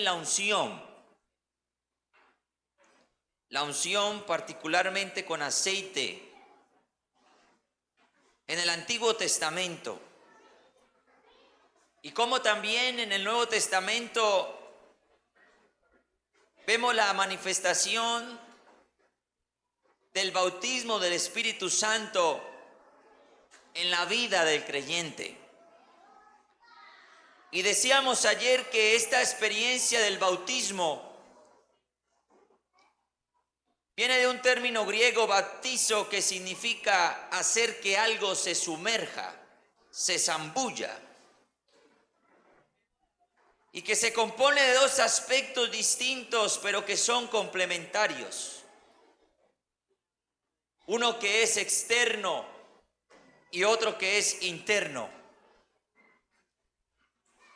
la unción. La unción particularmente con aceite. En el Antiguo Testamento. Y como también en el Nuevo Testamento vemos la manifestación del bautismo del Espíritu Santo en la vida del creyente. Y decíamos ayer que esta experiencia del bautismo viene de un término griego baptizo, que significa hacer que algo se sumerja, se zambulla. Y que se compone de dos aspectos distintos, pero que son complementarios. Uno que es externo y otro que es interno.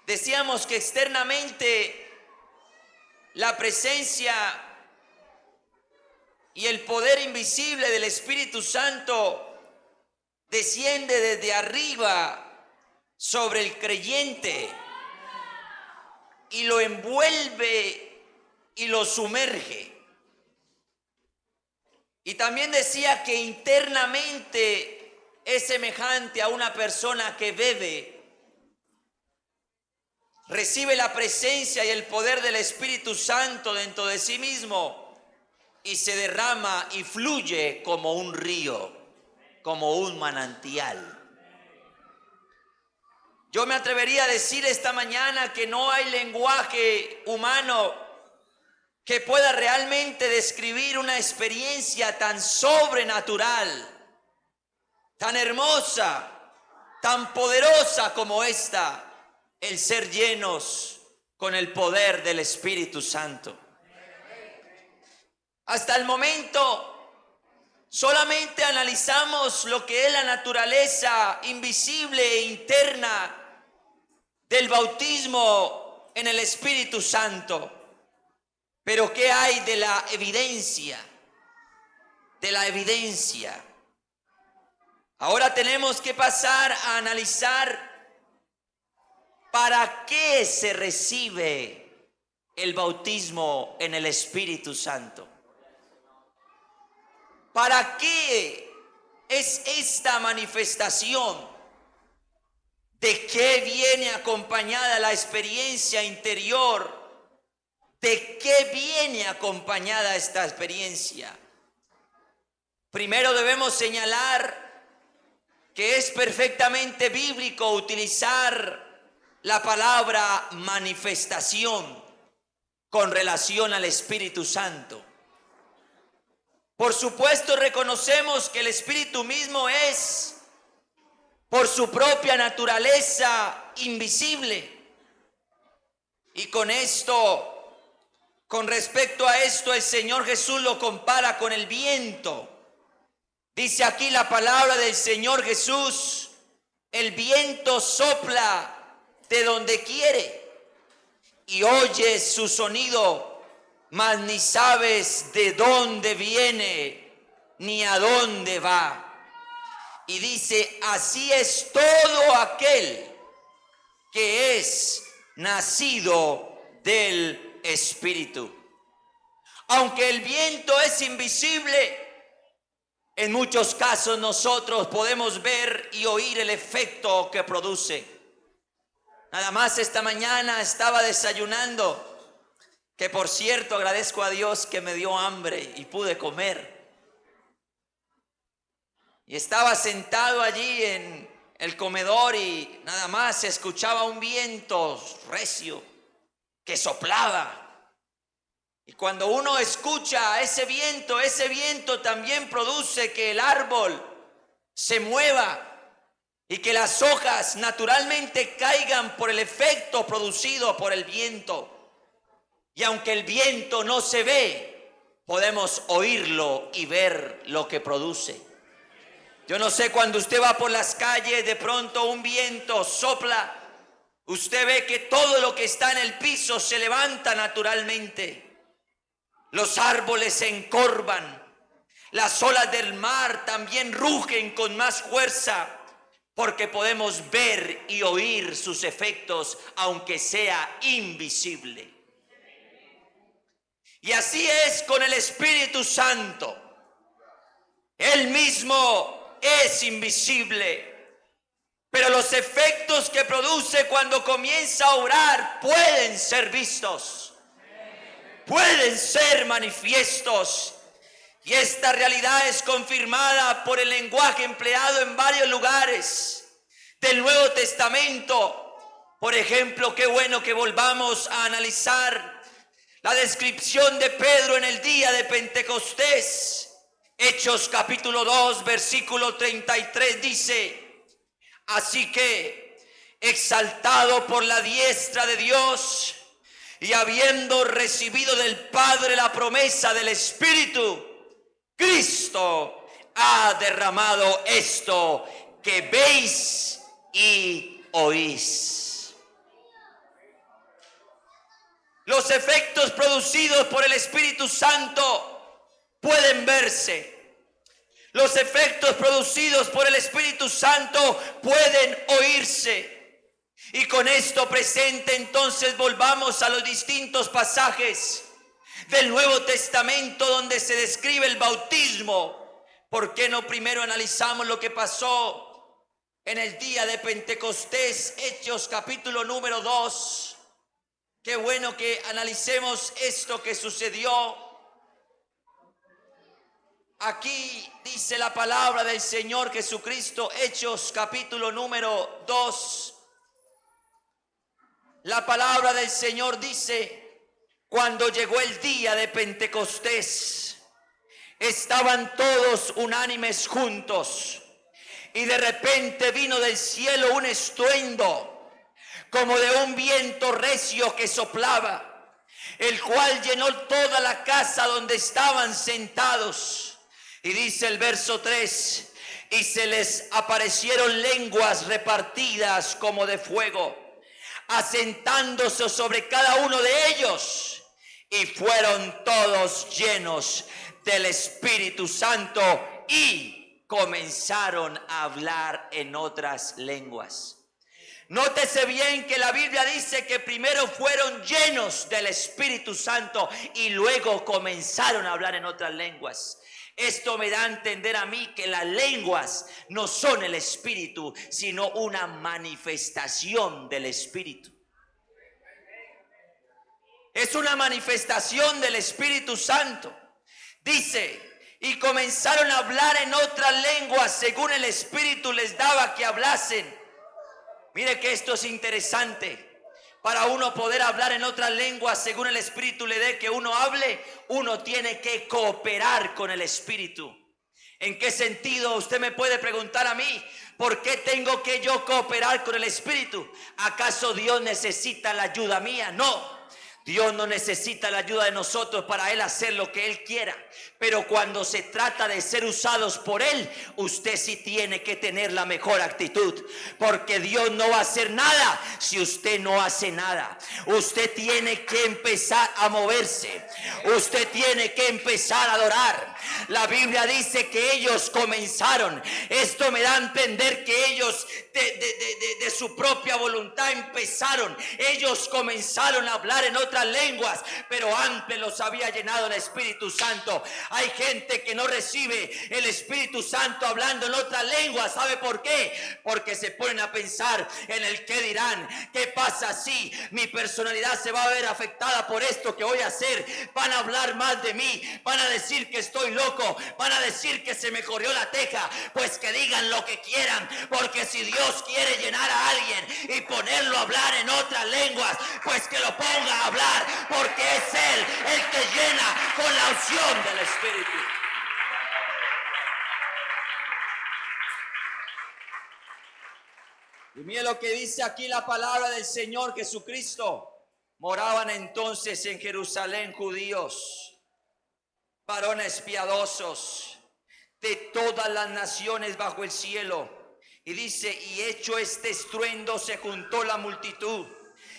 Decíamos que externamente la presencia y el poder invisible del Espíritu Santo desciende desde arriba sobre el creyente y lo envuelve y lo sumerge. Y también decía que internamente es semejante a una persona que bebe, recibe la presencia y el poder del Espíritu Santo dentro de sí mismo y se derrama y fluye como un río, como un manantial. Yo me atrevería a decir esta mañana que no hay lenguaje humano que pueda realmente describir una experiencia tan sobrenatural, tan hermosa, tan poderosa como esta, el ser llenos con el poder del Espíritu Santo. Hasta el momento solamente analizamos lo que es la naturaleza invisible e interna del bautismo en el Espíritu Santo. Pero ¿qué hay de la evidencia? De la evidencia. Ahora tenemos que pasar a analizar para qué se recibe el bautismo en el Espíritu Santo. ¿Para qué es esta manifestación? ¿De qué viene acompañada la experiencia interior? ¿De qué viene acompañada esta experiencia? Primero debemos señalar que es perfectamente bíblico utilizar la palabra manifestación con relación al Espíritu Santo. Por supuesto, reconocemos que el Espíritu mismo es, por su propia naturaleza, invisible. Y con respecto a esto, el Señor Jesús lo compara con el viento. Dice aquí la palabra del Señor Jesús: el viento sopla de donde quiere y oyes su sonido, mas ni sabes de dónde viene ni a dónde va. Y dice: así es todo aquel que es nacido del Espíritu. Aunque el viento es invisible, en muchos casos nosotros podemos ver y oír el efecto que produce. Nada más esta mañana estaba desayunando, que por cierto agradezco a Dios que me dio hambre y pude comer. Y estaba sentado allí en el comedor y nada más se escuchaba un viento recio que soplaba. Y cuando uno escucha ese viento también produce que el árbol se mueva y que las hojas naturalmente caigan por el efecto producido por el viento. Y aunque el viento no se ve, podemos oírlo y ver lo que produce. Yo no sé, cuando usted va por las calles, de pronto un viento sopla, usted ve que todo lo que está en el piso se levanta naturalmente. Los árboles se encorvan, las olas del mar también rugen con más fuerza, porque podemos ver y oír sus efectos, aunque sea invisible. Y así es con el Espíritu Santo. Él mismo es invisible, pero los efectos que produce cuando comienza a orar pueden ser vistos, pueden ser manifiestos. Y esta realidad es confirmada por el lenguaje empleado en varios lugares del Nuevo Testamento. Por ejemplo, qué bueno que volvamos a analizar la descripción de Pedro en el día de Pentecostés. Hechos capítulo 2, versículo 33 dice: así que, exaltado por la diestra de Dios y habiendo recibido del Padre la promesa del Espíritu, Cristo ha derramado esto que veis y oís. Los efectos producidos por el Espíritu Santo pueden verse. Los efectos producidos por el Espíritu Santo pueden oírse. Y con esto presente, entonces volvamos a los distintos pasajes del Nuevo Testamento donde se describe el bautismo. ¿Por qué no primero analizamos lo que pasó en el día de Pentecostés? Hechos capítulo número 2. Qué bueno que analicemos esto que sucedió. Aquí dice la palabra del Señor Jesucristo, Hechos capítulo número 2. La palabra del Señor dice: cuando llegó el día de Pentecostés, estaban todos unánimes juntos, y de repente vino del cielo un estruendo, como de un viento recio que soplaba, el cual llenó toda la casa donde estaban sentados. Y dice el verso 3: y se les aparecieron lenguas repartidas como de fuego, asentándose sobre cada uno de ellos, y fueron todos llenos del Espíritu Santo y comenzaron a hablar en otras lenguas. Nótese bien que la Biblia dice que primero fueron llenos del Espíritu Santo y luego comenzaron a hablar en otras lenguas. Esto me da a entender a mí que las lenguas no son el Espíritu, sino una manifestación del Espíritu. Es una manifestación del Espíritu Santo. Dice: y comenzaron a hablar en otras lenguas según el Espíritu les daba que hablasen. Mire que esto es interesante. Para uno poder hablar en otras lenguas según el Espíritu le dé que uno hable, uno tiene que cooperar con el Espíritu. ¿En qué sentido? Usted me puede preguntar a mí: ¿por qué tengo que yo cooperar con el Espíritu? ¿Acaso Dios necesita la ayuda mía? No. Dios no necesita la ayuda de nosotros para Él hacer lo que Él quiera. Pero cuando se trata de ser usados por Él, usted sí tiene que tener la mejor actitud. Porque Dios no va a hacer nada si usted no hace nada. Usted tiene que empezar a moverse. Usted tiene que empezar a adorar. La Biblia dice que ellos comenzaron. Esto me da a entender que ellos de su propia voluntad empezaron. Ellos comenzaron a hablar en otras lenguas, pero antes los había llenado el Espíritu Santo. Hay gente que no recibe el Espíritu Santo hablando en otras lenguas. ¿Sabe por qué? Porque se ponen a pensar en el qué dirán. ¿Qué pasa si mi personalidad se va a ver afectada por esto que voy a hacer? Van a hablar más de mí, van a decir que estoy loco, van a decir que se me corrió la teja. Pues que digan lo que quieran, porque si Dios quiere llenar a alguien y ponerlo a hablar en otras lenguas, pues que lo ponga a hablar, porque es Él el que llena con la unción del Espíritu. Y mire lo que dice aquí la palabra del Señor Jesucristo. Moraban entonces en Jerusalén judíos, varones piadosos de todas las naciones bajo el cielo. Y dice: y hecho este estruendo se juntó la multitud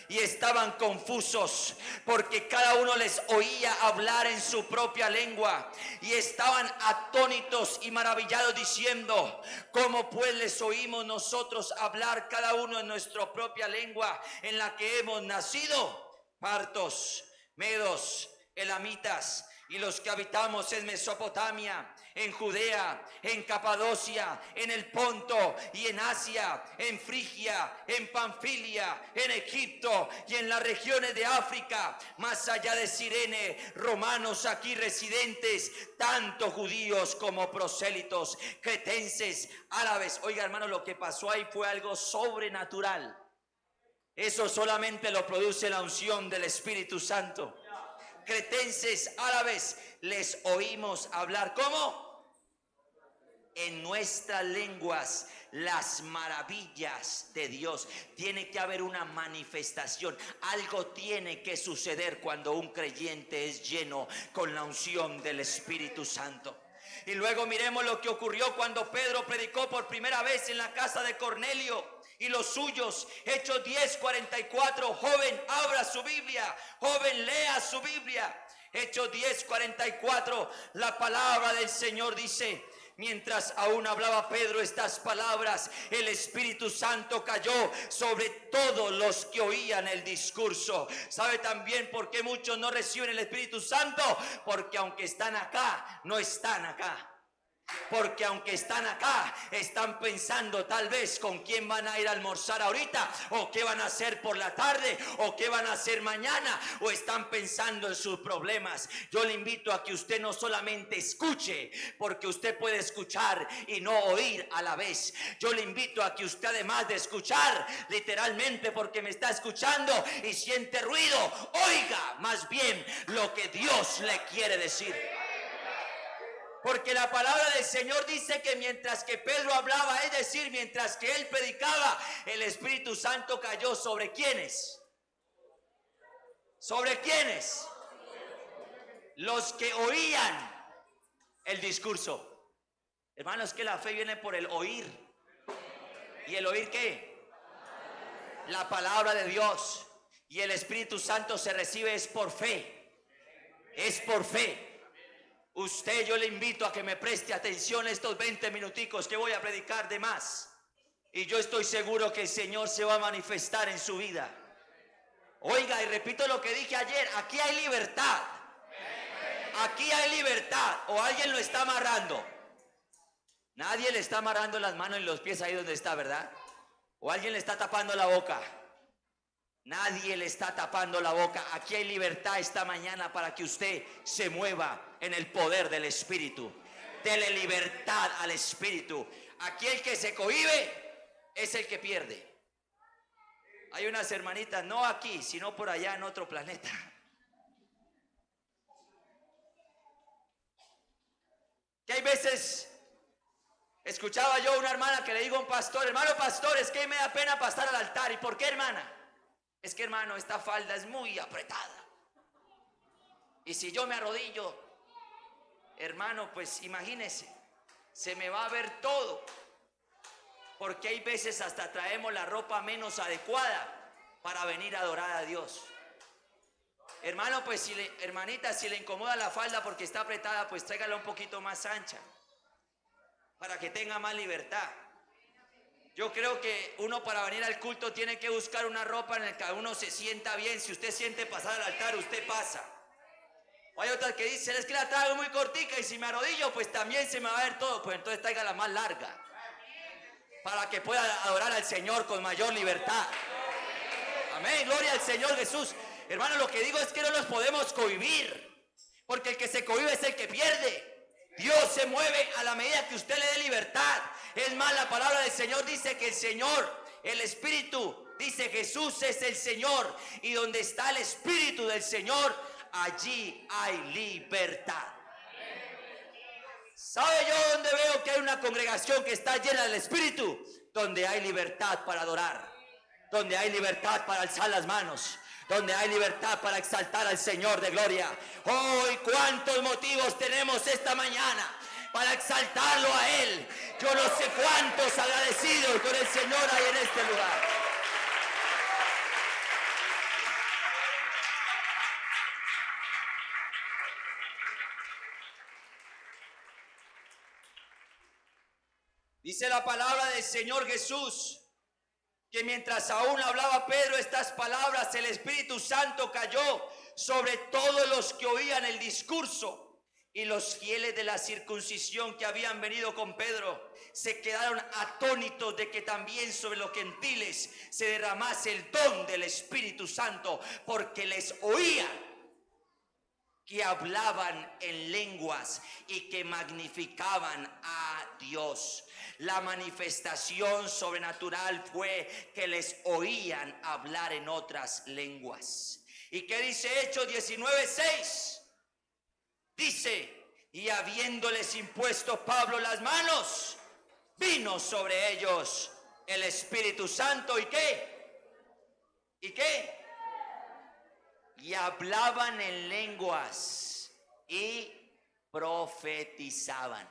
y estaban confusos, porque cada uno les oía hablar en su propia lengua, y estaban atónitos y maravillados diciendo: ¿cómo pues les oímos nosotros hablar cada uno en nuestra propia lengua en la que hemos nacido? Partos, medos, elamitas y los que habitamos en Mesopotamia, en Judea, en Capadocia, en el Ponto y en Asia, en Frigia, en Panfilia, en Egipto y en las regiones de África, más allá de Cirene, romanos aquí residentes, tanto judíos como prosélitos, cretenses, árabes. Oiga, hermano, lo que pasó ahí fue algo sobrenatural. Eso solamente lo produce la unción del Espíritu Santo. Cretenses, árabes, les oímos hablar, ¿cómo? En nuestras lenguas, las maravillas de Dios. Tiene que haber una manifestación. Algo tiene que suceder cuando un creyente es lleno con la unción del Espíritu Santo. Y luego miremos lo que ocurrió cuando Pedro predicó por primera vez en la casa de Cornelio y los suyos. Hechos 10:44. Joven, abra su Biblia. Joven, lea su Biblia. Hechos 10:44. La palabra del Señor dice: mientras aún hablaba Pedro estas palabras, el Espíritu Santo cayó sobre todos los que oían el discurso. ¿Sabe también por qué muchos no reciben el Espíritu Santo? Porque aunque están acá, no están acá. Porque aunque están acá, están pensando tal vez con quién van a ir a almorzar ahorita, o qué van a hacer por la tarde, o qué van a hacer mañana, o están pensando en sus problemas. Yo le invito a que usted no solamente escuche, porque usted puede escuchar y no oír a la vez. Yo le invito a que usted, además de escuchar literalmente porque me está escuchando y siente ruido, oiga más bien lo que Dios le quiere decir. Porque la palabra del Señor dice que mientras que Pedro hablaba, es decir, mientras que él predicaba, el Espíritu Santo cayó sobre ¿quiénes? ¿Sobre quiénes? Los que oían el discurso. Hermanos, que la fe viene por el oír. ¿Y el oír qué? La palabra de Dios. Y el Espíritu Santo se recibe es por fe. Es por fe. Usted, yo le invito a que me preste atención estos 20 minuticos que voy a predicar de más. Y yo estoy seguro que el Señor se va a manifestar en su vida. Oiga, y repito lo que dije ayer, aquí hay libertad. Aquí hay libertad. ¿O alguien lo está amarrando? Nadie le está amarrando las manos y los pies ahí donde está, ¿verdad? ¿O alguien le está tapando la boca? Nadie le está tapando la boca. Aquí hay libertad esta mañana para que usted se mueva en el poder del Espíritu. Dele libertad al Espíritu. Aquí el que se cohíbe es el que pierde. Hay unas hermanitas, no aquí, sino por allá en otro planeta. Que hay veces, escuchaba yo a una hermana que le digo a un pastor: hermano pastor, es que me da pena pasar al altar. ¿Y por qué, hermana? Es que, hermano, esta falda es muy apretada. Y si yo me arrodillo, hermano, pues imagínese, se me va a ver todo. Porque hay veces hasta traemos la ropa menos adecuada para venir a adorar a Dios. Hermano, pues hermanita, si le incomoda la falda porque está apretada, pues tráigala un poquito más ancha, para que tenga más libertad. Yo creo que uno, para venir al culto, tiene que buscar una ropa en la que uno se sienta bien. Si usted siente pasar al altar, usted pasa. O hay otras que dicen: es que la traigo muy cortica y si me arrodillo, pues también se me va a ver todo. Pues entonces traiga la más larga, para que pueda adorar al Señor con mayor libertad. Amén, gloria al Señor Jesús. Hermano, lo que digo es que no nos podemos cohibir, porque el que se cohíbe es el que pierde. Dios se mueve a la medida que usted le dé libertad. Es más, la palabra del Señor dice que el Señor, el Espíritu, dice: Jesús es el Señor, y donde está el Espíritu del Señor, allí hay libertad. ¿Sabe yo dónde veo que hay una congregación que está llena del Espíritu? Donde hay libertad para adorar, donde hay libertad para alzar las manos, donde hay libertad para exaltar al Señor de gloria. Hoy, cuántos motivos tenemos esta mañana para exaltarlo a Él. Yo no sé cuántos agradecidos con el Señor hay en este lugar. Dice la palabra del Señor Jesús que mientras aún hablaba Pedro estas palabras, el Espíritu Santo cayó sobre todos los que oían el discurso. Y los fieles de la circuncisión que habían venido con Pedro se quedaron atónitos de que también sobre los gentiles se derramase el don del Espíritu Santo, porque les oían que hablaban en lenguas y que magnificaban a Dios. La manifestación sobrenatural fue que les oían hablar en otras lenguas. ¿Y qué dice Hechos 19:6? Dice: y habiéndoles impuesto Pablo las manos, vino sobre ellos el Espíritu Santo. ¿Y qué? ¿Y qué? Y hablaban en lenguas y profetizaban.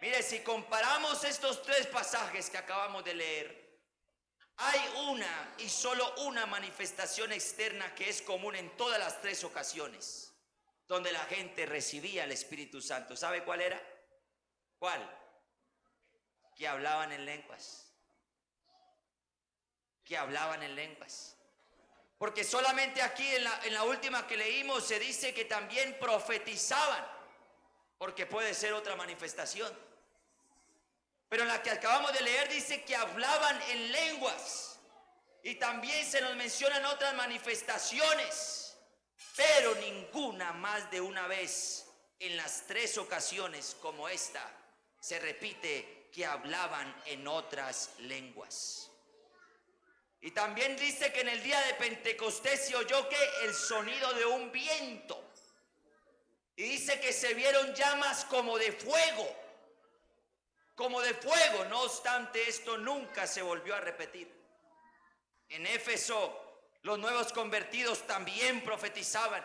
Mire, si comparamos estos tres pasajes que acabamos de leer, hay una y solo una manifestación externa que es común en todas las tres ocasiones donde la gente recibía el Espíritu Santo. ¿Sabe cuál era? ¿Cuál? Que hablaban en lenguas. Que hablaban en lenguas. Porque solamente aquí en la última que leímos se dice que también profetizaban, porque puede ser otra manifestación. Pero en la que acabamos de leer dice que hablaban en lenguas. Y también se nos mencionan otras manifestaciones, pero ninguna más de una vez. En las tres ocasiones como esta se repite que hablaban en otras lenguas. Y también dice que en el día de Pentecostés se oyó que el sonido de un viento. Y dice que se vieron llamas como de fuego. Como de fuego. No obstante, esto nunca se volvió a repetir. En Éfeso, los nuevos convertidos también profetizaban.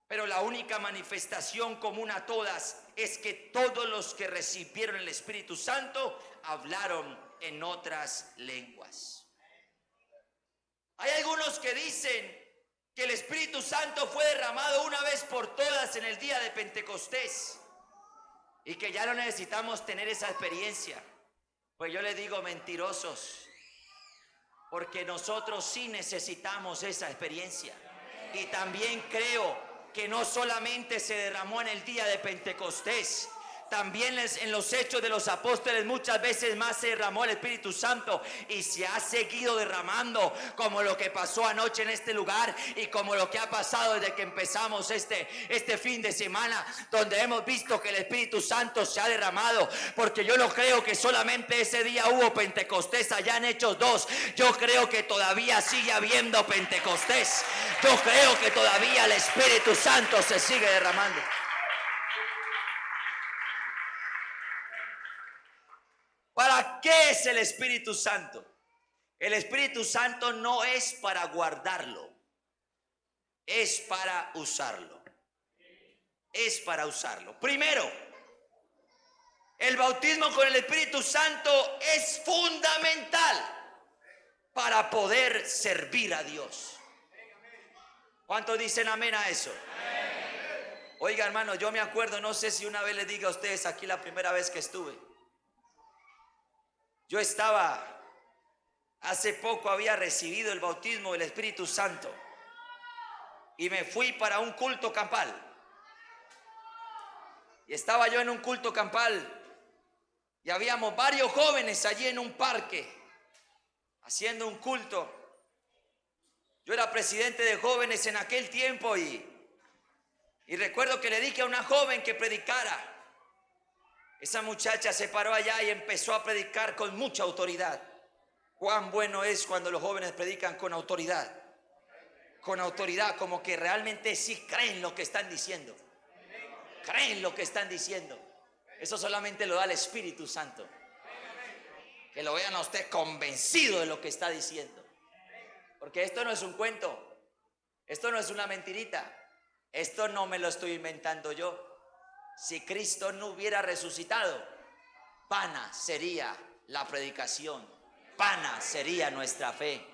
Pero la única manifestación común a todas es que todos los que recibieron el Espíritu Santo hablaron en otras lenguas. Hay algunos que dicen que el Espíritu Santo fue derramado una vez por todas en el día de Pentecostés y que ya no necesitamos tener esa experiencia. Pues yo les digo, mentirosos, porque nosotros sí necesitamos esa experiencia. Y también creo que no solamente se derramó en el día de Pentecostés, también en los hechos de los apóstoles muchas veces más se derramó el Espíritu Santo y se ha seguido derramando, como lo que pasó anoche en este lugar y como lo que ha pasado desde que empezamos este fin de semana, donde hemos visto que el Espíritu Santo se ha derramado. Porque yo no creo que solamente ese día hubo Pentecostés allá en Hechos 2. Yo creo que todavía sigue habiendo Pentecostés. Yo creo que todavía el Espíritu Santo se sigue derramando. ¿Para qué es el Espíritu Santo? El Espíritu Santo no es para guardarlo, es para usarlo. Es para usarlo. Primero, el bautismo con el Espíritu Santo es fundamental para poder servir a Dios. ¿Cuántos dicen amén a eso? Oiga, hermano, yo me acuerdo, no sé si una vez les diga a ustedes aquí la primera vez que estuve. Yo hace poco había recibido el bautismo del Espíritu Santo y me fui para un culto campal. Y estaba yo en un culto campal y habíamos varios jóvenes allí en un parque haciendo un culto. Yo era presidente de jóvenes en aquel tiempo y recuerdo que le dije a una joven que predicara. Esa muchacha se paró allá y empezó a predicar con mucha autoridad. Cuán bueno es cuando los jóvenes predican con autoridad. Con autoridad, como que realmente sí creen lo que están diciendo. Creen lo que están diciendo. Eso solamente lo da el Espíritu Santo. Que lo vean a usted convencido de lo que está diciendo. Porque esto no es un cuento. Esto no es una mentirita. Esto no me lo estoy inventando yo. Si Cristo no hubiera resucitado, vana sería la predicación, vana sería nuestra fe.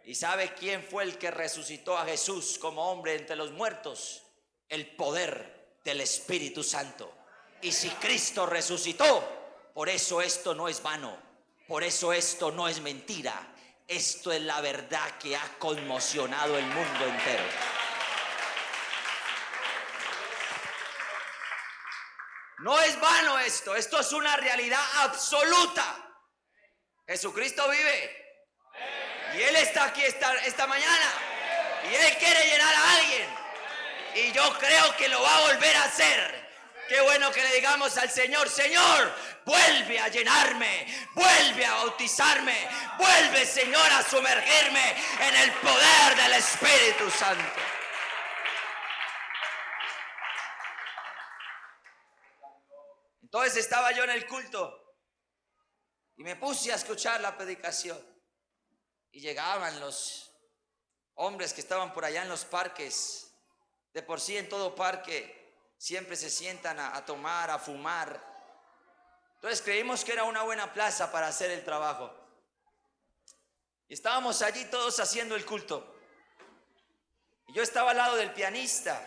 ¿Y sabe quién fue el que resucitó a Jesús como hombre entre los muertos? El poder del Espíritu Santo. Y si Cristo resucitó, por eso esto no es vano, por eso esto no es mentira. Esto es la verdad que ha conmocionado el mundo entero. No es vano esto es una realidad absoluta. Jesucristo vive. Y Él está aquí esta mañana. Y Él quiere llenar a alguien. Y yo creo que lo va a volver a hacer. Qué bueno que le digamos al Señor: Señor, vuelve a llenarme, vuelve a bautizarme, vuelve, Señor, a sumergirme en el poder del Espíritu Santo. Entonces estaba yo en el culto y me puse a escuchar la predicación. Y llegaban los hombres que estaban por allá en los parques. De por sí en todo parque siempre se sientan a tomar, a fumar. Entonces creímos que era una buena plaza para hacer el trabajo. Y estábamos allí todos haciendo el culto. Y yo estaba al lado del pianista.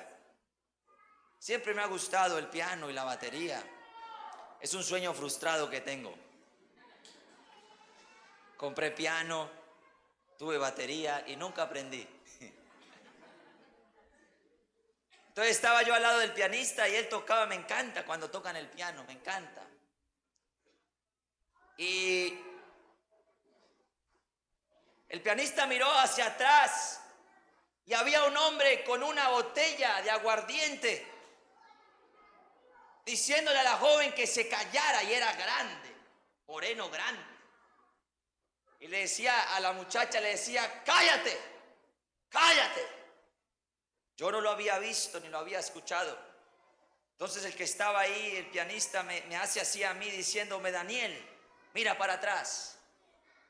Siempre me ha gustado el piano y la batería. Es un sueño frustrado que tengo. Compré piano, tuve batería y nunca aprendí. Entonces estaba yo al lado del pianista y él tocaba. Me encanta cuando tocan el piano, me encanta. Y el pianista miró hacia atrás y había un hombre con una botella de aguardiente diciéndole a la joven que se callara, y era grande, moreno grande. Y le decía a la muchacha, le decía: cállate, cállate. Yo no lo había visto ni lo había escuchado. Entonces el que estaba ahí, el pianista, me hace así a mí diciéndome: Daniel, mira para atrás.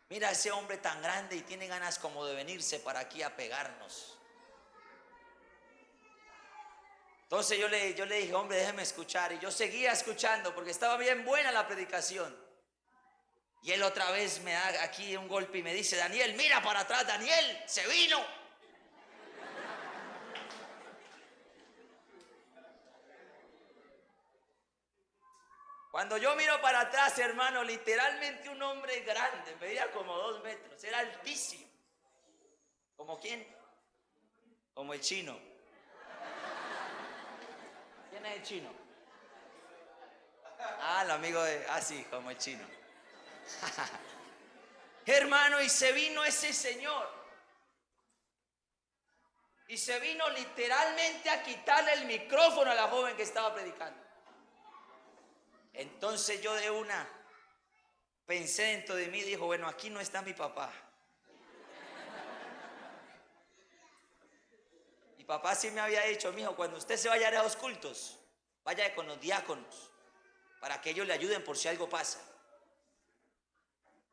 Mira a ese hombre tan grande y tiene ganas como de venirse para aquí a pegarnos. Entonces yo le dije: hombre, déjeme escuchar. Y yo seguía escuchando porque estaba bien buena la predicación. Y él otra vez me da aquí un golpe y me dice: Daniel, mira para atrás. Daniel, se vino. Cuando yo miro para atrás, hermano, literalmente un hombre grande, medía como 2 metros, era altísimo. ¿Como quién? Como el chino. ¿Quién es el chino? Ah, el amigo de... Ah, sí, como el chino. Hermano, y se vino ese señor. Y se vino literalmente a quitarle el micrófono a la joven que estaba predicando. Entonces yo de una pensé dentro de mí, dijo: bueno, aquí no está mi papá. Mi papá sí me había dicho: mijo, cuando usted se vaya a los cultos, vaya con los diáconos para que ellos le ayuden por si algo pasa.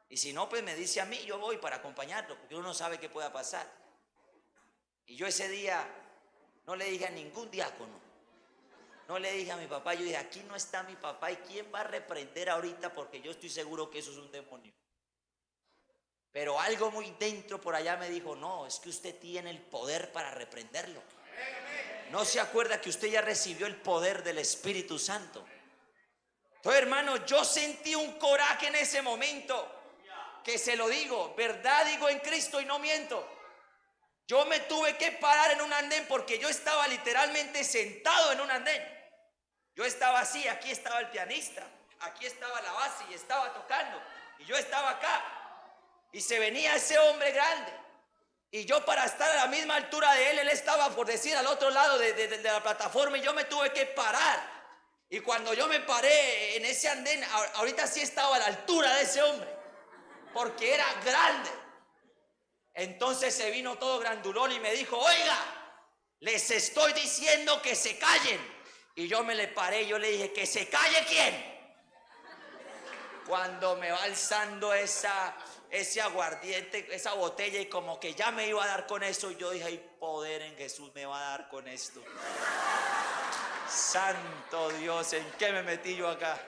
Y si no, pues me dice a mí, yo voy para acompañarlo, porque uno no sabe qué pueda pasar. Y yo ese día no le dije a ningún diácono, no le dije a mi papá. Yo dije: aquí no está mi papá, ¿y quién va a reprender ahorita? Porque yo estoy seguro que eso es un demonio. Pero algo muy dentro por allá me dijo: no, es que usted tiene el poder para reprenderlo. ¿No se acuerda que usted ya recibió el poder del Espíritu Santo? Entonces, hermano, yo sentí un coraje en ese momento, que se lo digo, verdad digo en Cristo y no miento. Yo me tuve que parar en un andén porque yo estaba literalmente sentado en un andén. Yo estaba así, aquí estaba el pianista, aquí estaba la base y estaba tocando, y yo estaba acá. Y se venía ese hombre grande, y yo, para estar a la misma altura de él estaba, por decir, al otro lado de la plataforma, y yo me tuve que parar. Y cuando yo me paré en ese andén, ahorita sí estaba a la altura de ese hombre, porque era grande. Entonces se vino todo grandulón y me dijo: oiga, les estoy diciendo que se callen. Y yo me le paré, yo le dije: ¿que se calle quién? Cuando me va alzando ese aguardiente, esa botella, y como que ya me iba a dar con eso, yo dije: hay poder en Jesús, me va a dar con esto. Santo Dios, ¿en qué me metí yo acá?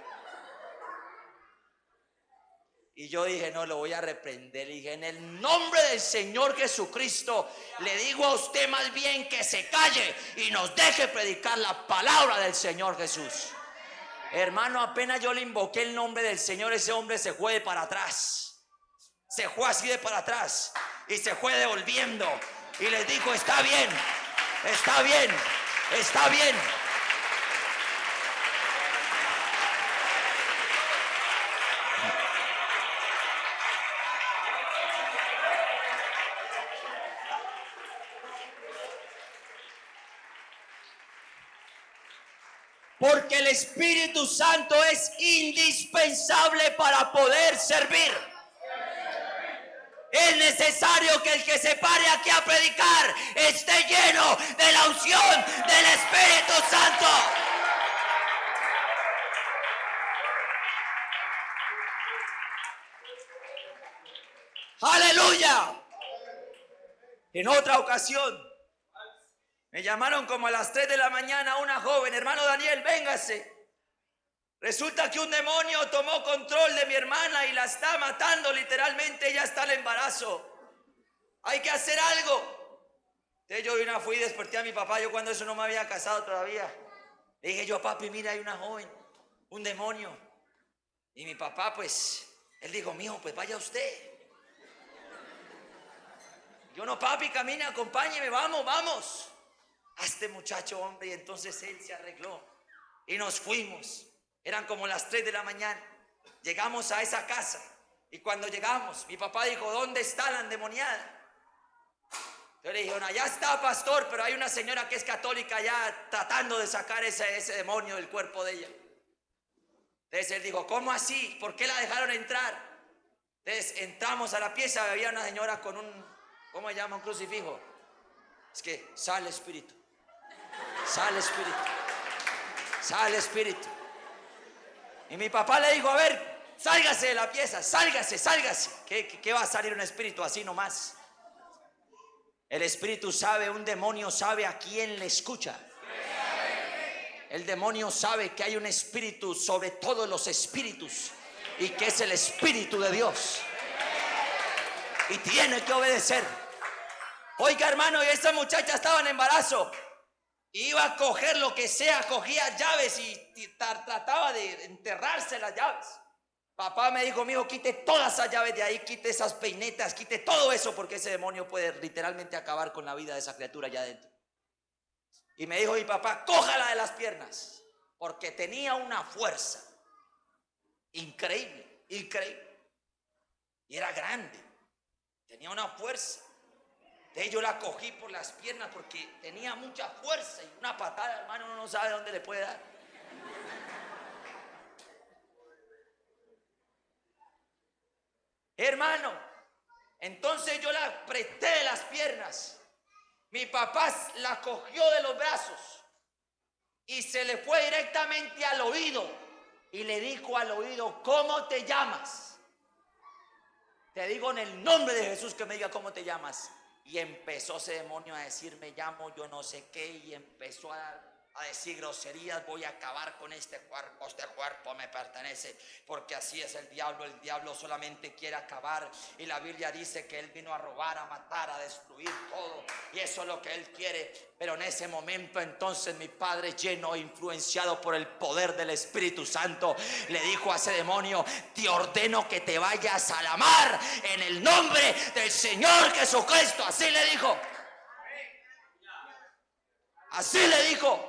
Y yo dije: no, lo voy a reprender. Y dije: en el nombre del Señor Jesucristo, le digo a usted más bien que se calle y nos deje predicar la palabra del Señor Jesús. Hermano, apenas yo le invoqué el nombre del Señor, ese hombre se fue para atrás. se fue así de para atrás y se fue devolviendo y les dijo: está bien, está bien, está bien. Porque el Espíritu Santo es indispensable para poder servir. Es necesario que el que se pare aquí a predicar esté lleno de la unción del Espíritu Santo. ¡Aleluya! En otra ocasión me llamaron como a las 3 de la mañana una joven: hermano Daniel, véngase. Resulta que un demonio tomó control de mi hermana y la está matando literalmente. Ella está en embarazo. Hay que hacer algo. Entonces yo fui y desperté a mi papá. Yo cuando eso no me había casado todavía. Le dije yo: papi, mira, hay una joven, un demonio. Y mi papá, pues, él dijo: mijo, pues vaya usted. Yo: no, papi, camine, acompáñeme, vamos, vamos. A este muchacho, hombre. Y entonces él se arregló y nos fuimos. Eran como las 3 de la mañana. Llegamos a esa casa y cuando llegamos, mi papá dijo: ¿dónde está la endemoniada? Yo le dije: bueno, allá está, pastor, pero hay una señora que es católica ya tratando de sacar ese demonio del cuerpo de ella. Entonces él dijo: ¿cómo así? ¿Por qué la dejaron entrar? Entonces entramos a la pieza. Había una señora con ¿cómo se llama? Un crucifijo. Es que sale espíritu, sale espíritu, sale espíritu. Y mi papá le dijo: a ver, sálgase de la pieza, sálgase, sálgase. ¿Qué va a salir un espíritu así nomás? El espíritu sabe, un demonio sabe a quién le escucha. El demonio sabe que hay un espíritu sobre todos los espíritus y que es el Espíritu de Dios. Y tiene que obedecer. Oiga, hermano, y esa muchacha estaba en embarazo. Iba a coger lo que sea, cogía llaves y trataba de enterrarse las llaves. Papá me dijo: mijo, quite todas esas llaves de ahí, quite esas peinetas, quite todo eso, porque ese demonio puede literalmente acabar con la vida de esa criatura allá adentro. Y me dijo mi papá: cójala de las piernas, porque tenía una fuerza increíble, increíble. Y era grande, tenía una fuerza. Entonces yo la cogí por las piernas porque tenía mucha fuerza, y una patada, hermano, uno no sabe dónde le puede dar. Hermano, entonces yo la apreté de las piernas. Mi papá la cogió de los brazos y se le fue directamente al oído y le dijo al oído: ¿cómo te llamas? Te digo en el nombre de Jesús que me diga cómo te llamas. Y empezó ese demonio a decir: me llamo yo no sé qué. Y empezó a decir groserías: voy a acabar con este cuerpo me pertenece. Porque así es el diablo solamente quiere acabar. Y la Biblia dice que él vino a robar, a matar, a destruir todo. Y eso es lo que él quiere. Pero en ese momento entonces mi padre, lleno e influenciado por el poder del Espíritu Santo, le dijo a ese demonio: te ordeno que te vayas a la mar en el nombre del Señor Jesucristo. Así le dijo. Así le dijo: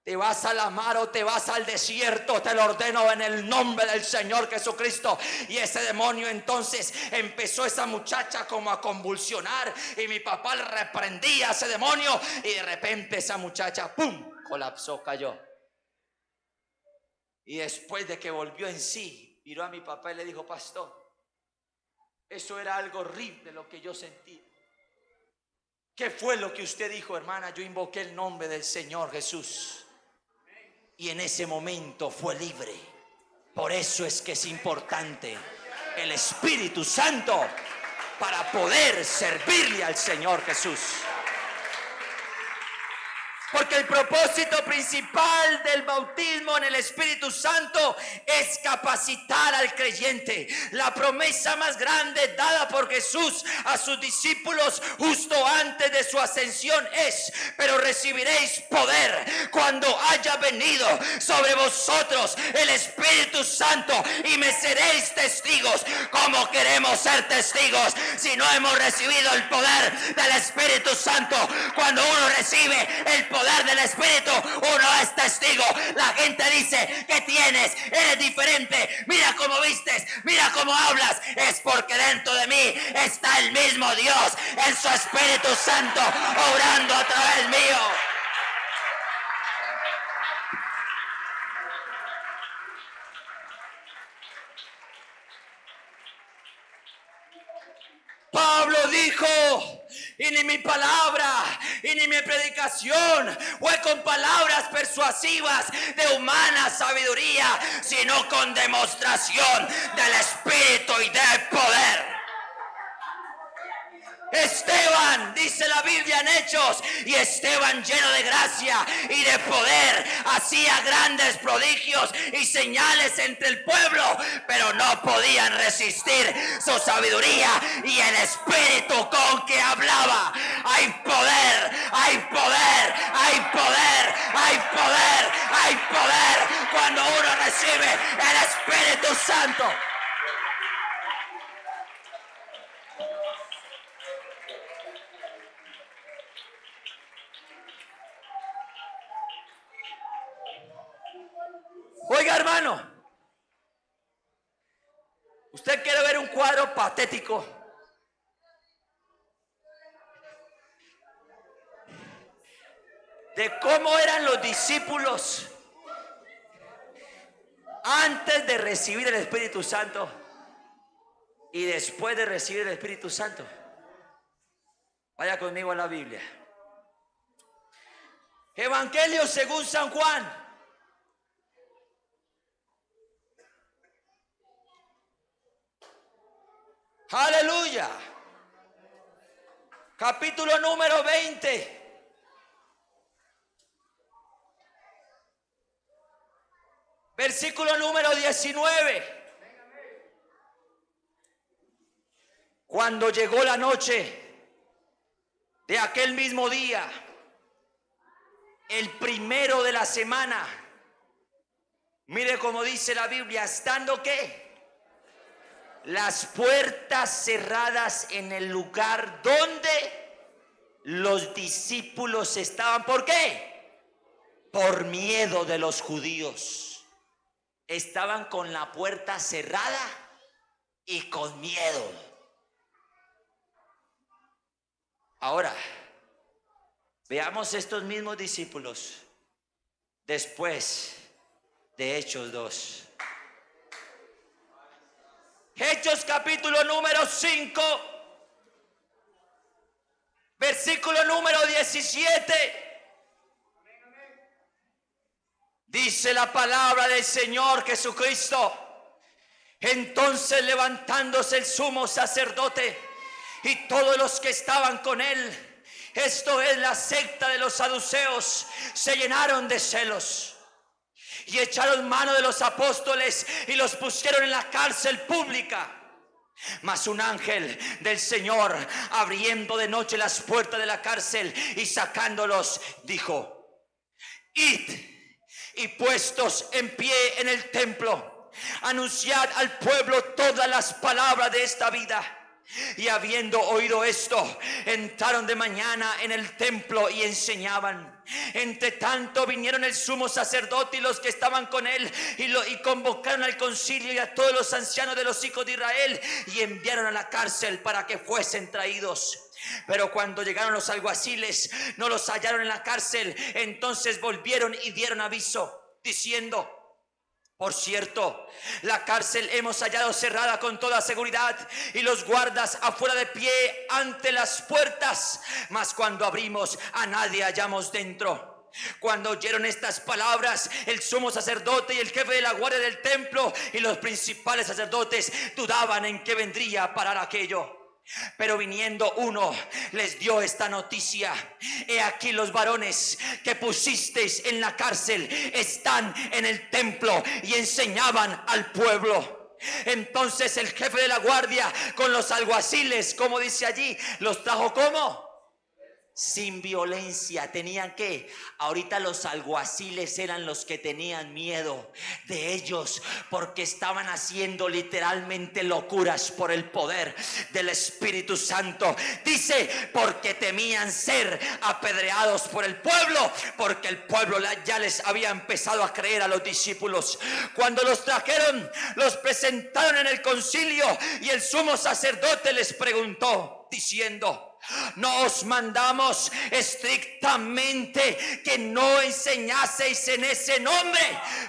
te vas a la mar o te vas al desierto, te lo ordeno en el nombre del Señor Jesucristo. Y ese demonio entonces empezó, esa muchacha, como a convulsionar, y mi papá le reprendía a ese demonio, y de repente esa muchacha, ¡pum!, colapsó, cayó. Y después de que volvió en sí, miró a mi papá y le dijo: pastor, eso era algo horrible lo que yo sentí. ¿Qué fue lo que usted dijo, hermana? Yo invoqué el nombre del Señor Jesús y en ese momento fue libre. Por eso es que es importante el Espíritu Santo para poder servirle al Señor Jesús. Porque el propósito principal del bautismo en el Espíritu Santo es capacitar al creyente. La promesa más grande dada por Jesús a sus discípulos justo antes de su ascensión es: pero recibiréis poder cuando haya venido sobre vosotros el Espíritu Santo y me seréis testigos. ¿Cómo queremos ser testigos si no hemos recibido el poder del Espíritu Santo? Cuando uno recibe el poder del Espíritu, uno es testigo. La gente dice: ¿qué tienes? Eres diferente, mira cómo vistes, mira cómo hablas. Es porque dentro de mí está el mismo Dios en su Espíritu Santo obrando a través mío. Pablo dijo: y ni mi palabra y ni mi predicación fue con palabras persuasivas de humana sabiduría, sino con demostración del Espíritu y de poder. Esteban, dice la Biblia en Hechos, y Esteban lleno de gracia y de poder hacía grandes prodigios y señales entre el pueblo, pero no podían resistir su sabiduría y el espíritu con que hablaba. Hay poder, hay poder, hay poder, hay poder, hay poder cuando uno recibe el Espíritu Santo. Oiga, hermano, usted quiere ver un cuadro patético. De cómo eran los discípulos antes de recibir el Espíritu Santo y después de recibir el Espíritu Santo. Vaya conmigo a la Biblia. Evangelio según San Juan. Aleluya. Capítulo número 20. Versículo número 19. Cuando llegó la noche de aquel mismo día, el primero de la semana, mire cómo dice la Biblia, estando ¿qué? Las puertas cerradas en el lugar donde los discípulos estaban. ¿Por qué? Por miedo de los judíos. Estaban con la puerta cerrada y con miedo. Ahora, veamos estos mismos discípulos después de Hechos 2. Hechos capítulo número 5, versículo número 17. Dice la palabra del Señor Jesucristo: entonces levantándose el sumo sacerdote y todos los que estaban con él, esto es la secta de los saduceos, se llenaron de celos y echaron mano de los apóstoles y los pusieron en la cárcel pública. Mas un ángel del Señor, abriendo de noche las puertas de la cárcel y sacándolos, dijo: id y puestos en pie en el templo, anunciad al pueblo todas las palabras de esta vida. Y habiendo oído esto, entraron de mañana en el templo y enseñaban. Entre tanto vinieron el sumo sacerdote y los que estaban con él y convocaron al concilio y a todos los ancianos de los hijos de Israel y enviaron a la cárcel para que fuesen traídos. Pero cuando llegaron los alguaciles no los hallaron en la cárcel. Entonces volvieron y dieron aviso diciendo: por cierto, la cárcel hemos hallado cerrada con toda seguridad y los guardas afuera de pie ante las puertas, mas cuando abrimos a nadie hallamos dentro. Cuando oyeron estas palabras, el sumo sacerdote y el jefe de la guardia del templo y los principales sacerdotes dudaban en qué vendría a parar aquello. Pero viniendo uno les dio esta noticia: he aquí los varones que pusisteis en la cárcel están en el templo y enseñaban al pueblo. Entonces el jefe de la guardia con los alguaciles, como dice allí, los trajo ¿cómo? Sin violencia. Tenían que, ahorita los alguaciles eran los que tenían miedo de ellos, porque estaban haciendo literalmente locuras por el poder del Espíritu Santo. Dice, porque temían ser apedreados por el pueblo, porque el pueblo ya les había empezado a creer a los discípulos. Cuando los trajeron, los presentaron en el concilio, y el sumo sacerdote les preguntó diciendo: ¿no os mandamos estrictamente que no enseñaseis en ese nombre?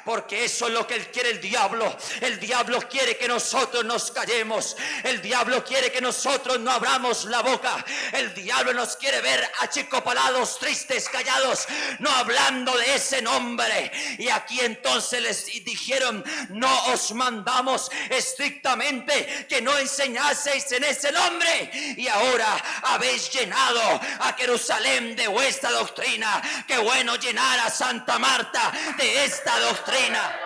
Porque eso es lo que él quiere, el diablo. El diablo quiere que nosotros nos callemos. El diablo quiere que nosotros no abramos la boca. El diablo nos quiere ver achicopalados, tristes, callados, no hablando de ese nombre. Y aquí entonces les dijeron: no os mandamos estrictamente que no enseñaseis en ese nombre. Y ahora habéis llenado a Jerusalén de vuestra doctrina. Qué bueno llenar a Santa Marta de esta doctrina.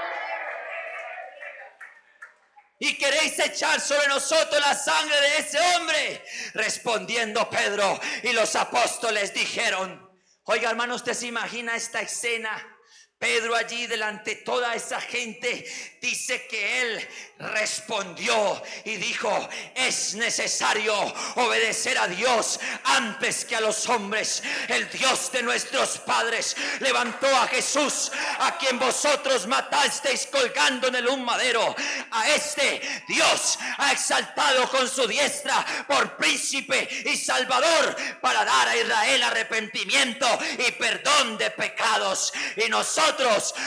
¿Y queréis echar sobre nosotros la sangre de ese hombre? Respondiendo Pedro y los apóstoles dijeron: oiga, hermano, ¿usted se imagina esta escena? Pedro allí delante de toda esa gente, dice que él respondió y dijo: es necesario obedecer a Dios antes que a los hombres. El Dios de nuestros padres levantó a Jesús, a quien vosotros matasteis colgando en un madero. A este Dios ha exaltado con su diestra por príncipe y salvador, para dar a Israel arrepentimiento y perdón de pecados. Y nosotros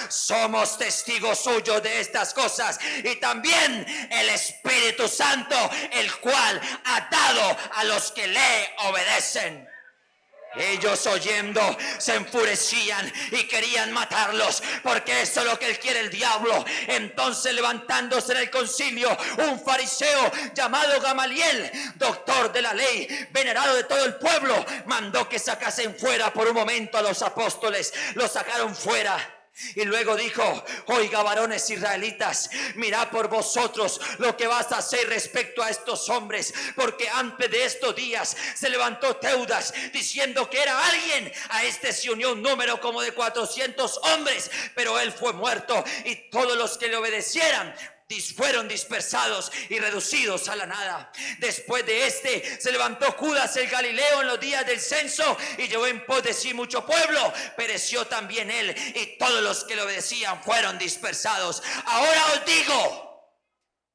somos testigos suyos de estas cosas, y también el Espíritu Santo, el cual ha dado a los que le obedecen. Ellos oyendo se enfurecían y querían matarlos, porque eso es lo que él quiere, el diablo. Entonces, levantándose en el concilio un fariseo llamado Gamaliel, doctor de la ley, venerado de todo el pueblo, mandó que sacasen fuera por un momento a los apóstoles. Los sacaron fuera. Y luego dijo: oiga, varones israelitas, mirad por vosotros lo que vas a hacer respecto a estos hombres, porque antes de estos días se levantó Teudas diciendo que era alguien. A este se unió un número como de 400 hombres, pero él fue muerto, y todos los que le obedecieran fueron dispersados y reducidos a la nada. Después de este se levantó Judas el Galileo en los días del censo y llevó en pos de sí mucho pueblo. Pereció también él, y todos los que le obedecían fueron dispersados. Ahora os digo,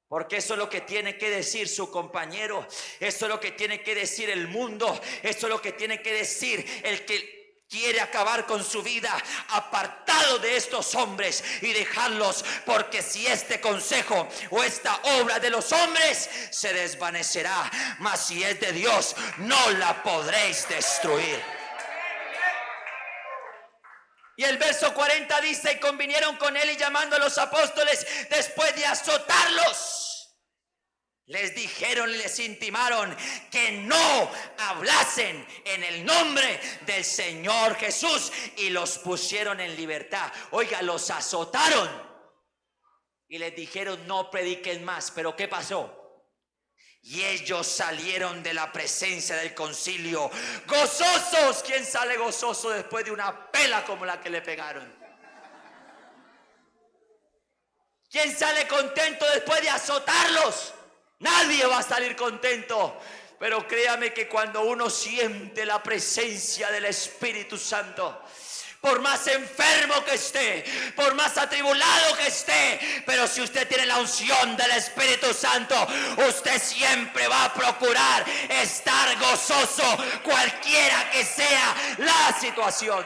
porque eso es lo que tiene que decir su compañero, eso es lo que tiene que decir el mundo, eso es lo que tiene que decir el que quiere acabar con su vida, apartado de estos hombres y dejarlos, porque si este consejo o esta obra de los hombres se desvanecerá, mas si es de Dios, no la podréis destruir. Y el verso 40 dice: y convinieron con él, y llamando a los apóstoles, después de azotarlos, les dijeron y les intimaron que no hablasen en el nombre del Señor Jesús, y los pusieron en libertad. Oiga, los azotaron y les dijeron: no prediquen más. Pero ¿qué pasó? Y ellos salieron de la presencia del concilio gozosos. ¿Quién sale gozoso después de una pela como la que le pegaron? ¿Quién sale contento después de azotarlos? Nadie va a salir contento. Pero créame que cuando uno siente la presencia del Espíritu Santo, por más enfermo que esté, por más atribulado que esté, pero si usted tiene la unción del Espíritu Santo, usted siempre va a procurar estar gozoso, cualquiera que sea la situación.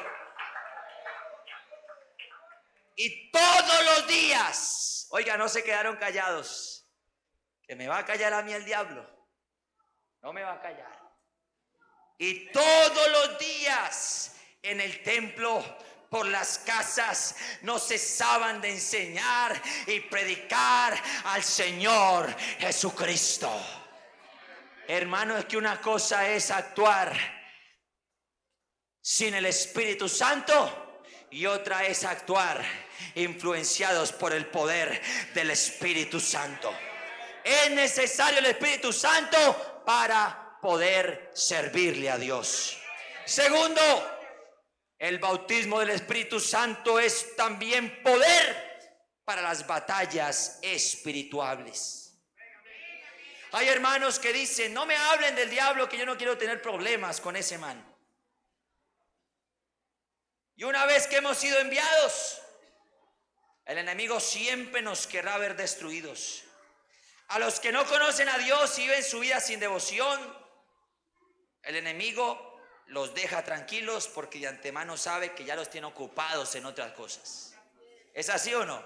Y todos los días, oiga, no se quedaron callados. ¿Que me va a callar a mí el diablo? No me va a callar. Y todos los días en el templo, por las casas, no cesaban de enseñar y predicar al Señor Jesucristo. Hermano, es que una cosa es actuar sin el Espíritu Santo y otra es actuar influenciados por el poder del Espíritu Santo. Es necesario el Espíritu Santo para poder servirle a Dios. Segundo, el bautismo del Espíritu Santo es también poder para las batallas espirituales. Hay hermanos que dicen: no me hablen del diablo, que yo no quiero tener problemas con ese man. Y una vez que hemos sido enviados, el enemigo siempre nos querrá ver destruidos. A los que no conocen a Dios y viven su vida sin devoción, el enemigo los deja tranquilos porque de antemano sabe que ya los tiene ocupados en otras cosas. ¿Es así o no?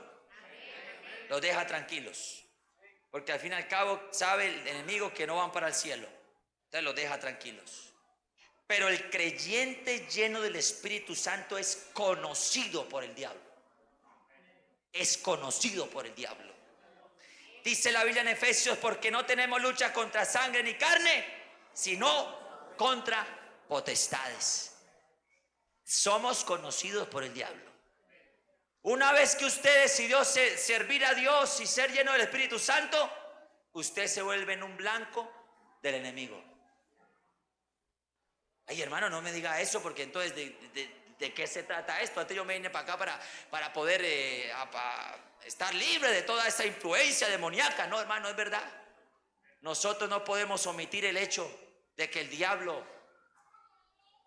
Los deja tranquilos porque al fin y al cabo sabe el enemigo que no van para el cielo. Entonces los deja tranquilos. Pero el creyente lleno del Espíritu Santo es conocido por el diablo. Es conocido por el diablo. Dice la Biblia en Efesios: porque no tenemos lucha contra sangre ni carne, sino contra potestades. Somos conocidos por el diablo. Una vez que usted decidió servir a Dios y ser lleno del Espíritu Santo, usted se vuelve en un blanco del enemigo. Ay, hermano, no me diga eso, porque entonces ¿de qué se trata esto? Antes yo me vine para acá para poder estar libre de toda esa influencia demoníaca. No, hermano, es verdad. Nosotros no podemos omitir el hecho de que el diablo,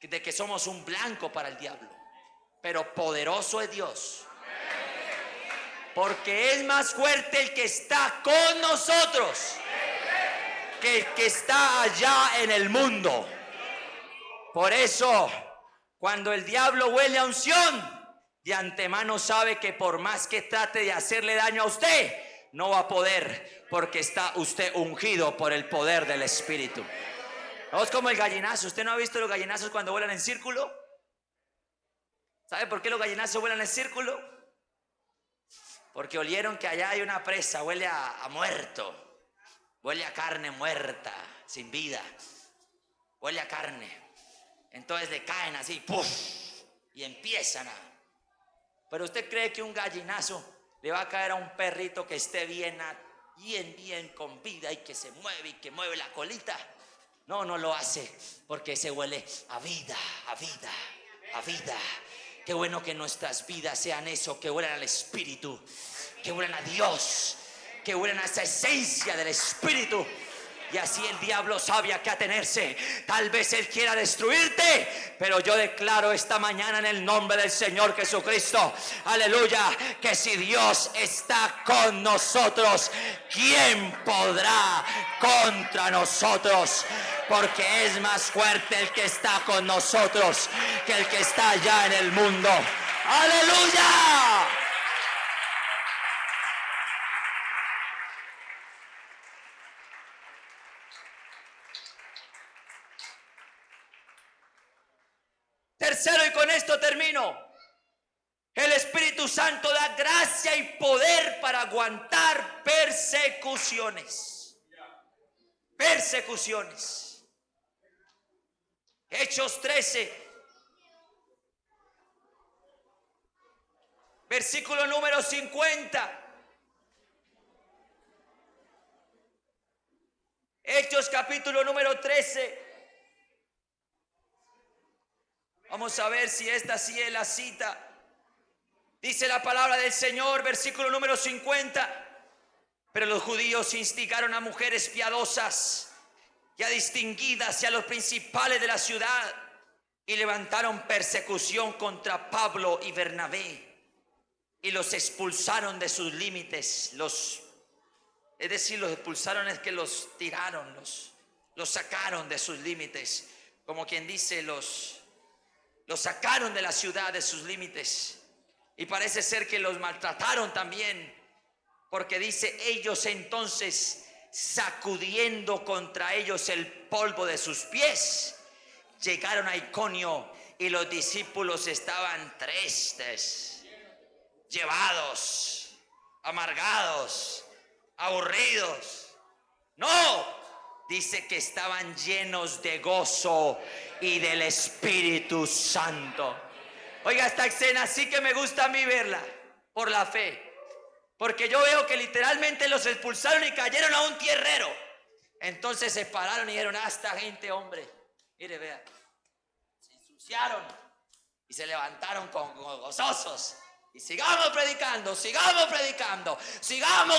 de que somos un blanco para el diablo, pero poderoso es Dios, porque es más fuerte el que está con nosotros que el que está allá en el mundo. Por eso, cuando el diablo huele a unción, de antemano sabe que por más que trate de hacerle daño a usted, no va a poder, porque está usted ungido por el poder del Espíritu. No es como el gallinazo. ¿Usted no ha visto los gallinazos cuando vuelan en círculo? ¿Sabe por qué los gallinazos vuelan en círculo? Porque olieron que allá hay una presa, huele a muerto, huele a carne muerta, sin vida, huele a carne. Entonces le caen así, ¡puf!, y empiezan a... Pero usted cree que un gallinazo le va a caer a un perrito que esté bien con vida y que se mueve y que mueve la colita. No, no lo hace, porque se huele a vida, a vida, a vida. Qué bueno que nuestras vidas sean eso, que huelan al Espíritu, que huelan a Dios, que huelan a esa esencia del Espíritu. Y así el diablo sabe a qué atenerse. Tal vez él quiera destruirte, pero yo declaro esta mañana en el nombre del Señor Jesucristo, aleluya, que si Dios está con nosotros, ¿quién podrá contra nosotros? Porque es más fuerte el que está con nosotros que el que está allá en el mundo. ¡Aleluya! Tercero, y con esto termino, el Espíritu Santo da gracia y poder para aguantar persecuciones. Persecuciones. Hechos 13, versículo número 50. Hechos capítulo número 13. Vamos a ver si esta sí es la cita. Dice la palabra del Señor, versículo número 50. Pero los judíos instigaron a mujeres piadosas y a distinguidas y a los principales de la ciudad, y levantaron persecución contra Pablo y Bernabé, y los expulsaron de sus límites. Es decir, los expulsaron es que los tiraron, los sacaron de sus límites. Como quien dice, los sacaron de la ciudad de sus límites. Y parece ser que los maltrataron también, porque dice: ellos entonces, sacudiendo contra ellos el polvo de sus pies, llegaron a Iconio, y los discípulos estaban tristes, llevados, amargados, aburridos. No, dice que estaban llenos de gozo y del Espíritu Santo. Oiga, esta escena sí que me gusta a mí verla por la fe, porque yo veo que literalmente los expulsaron y cayeron a un tierrero. Entonces se pararon y dijeron: esta gente, hombre, mire, vea, se ensuciaron y se levantaron con gozosos. Y sigamos predicando, sigamos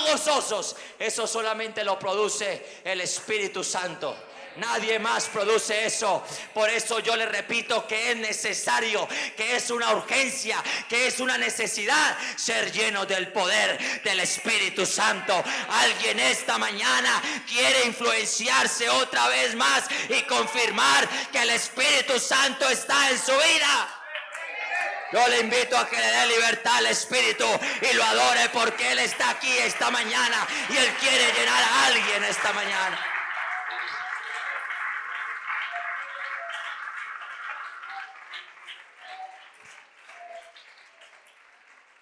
gozosos. Eso solamente lo produce el Espíritu Santo. Nadie más produce eso. Por eso yo le repito que es necesario, que es una urgencia, que es una necesidad ser lleno del poder del Espíritu Santo. Alguien esta mañana quiere influenciarse otra vez más y confirmar que el Espíritu Santo está en su vida. Yo le invito a que le dé libertad al Espíritu y lo adore, porque Él está aquí esta mañana y Él quiere llenar a alguien esta mañana.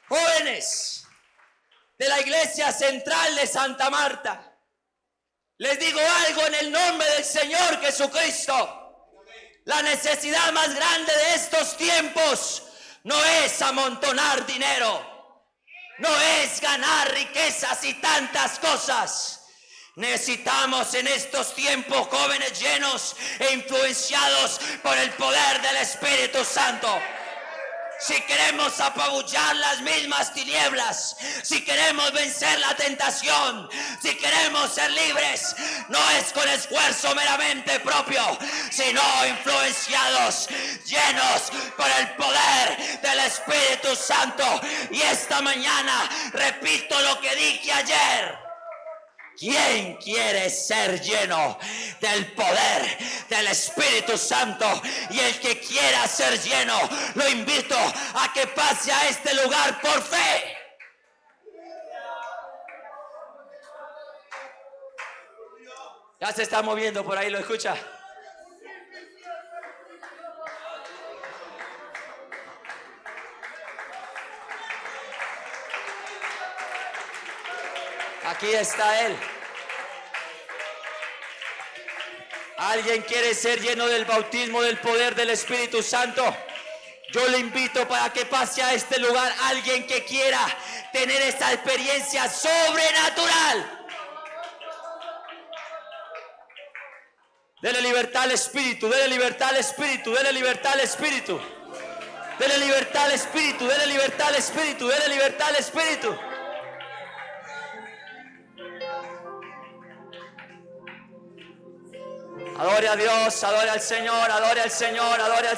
Jóvenes de la Iglesia Central de Santa Marta, les digo algo en el nombre del Señor Jesucristo. La necesidad más grande de estos tiempos no es amontonar dinero, no es ganar riquezas y tantas cosas. Necesitamos en estos tiempos jóvenes llenos e influenciados por el poder del Espíritu Santo. Si queremos apabullar las mismas tinieblas, si queremos vencer la tentación, si queremos ser libres, no es con esfuerzo meramente propio, sino influenciados, llenos por el poder del Espíritu Santo. Y esta mañana repito lo que dije ayer: ¿quién quiere ser lleno del poder del Espíritu Santo? Y el que quiera ser lleno, lo invito a que pase a este lugar por fe. Ya se está moviendo por ahí, ¿lo escucha? Aquí está Él. ¿Alguien quiere ser lleno del bautismo del poder del Espíritu Santo? Yo le invito para que pase a este lugar alguien que quiera tener esa experiencia sobrenatural. Dele libertad al Espíritu, dele libertad al Espíritu, dele libertad al Espíritu. Dele libertad al Espíritu, dele libertad al Espíritu, dele libertad al Espíritu. Adore a Dios, adore al Señor, adore al Señor, adore al Señor.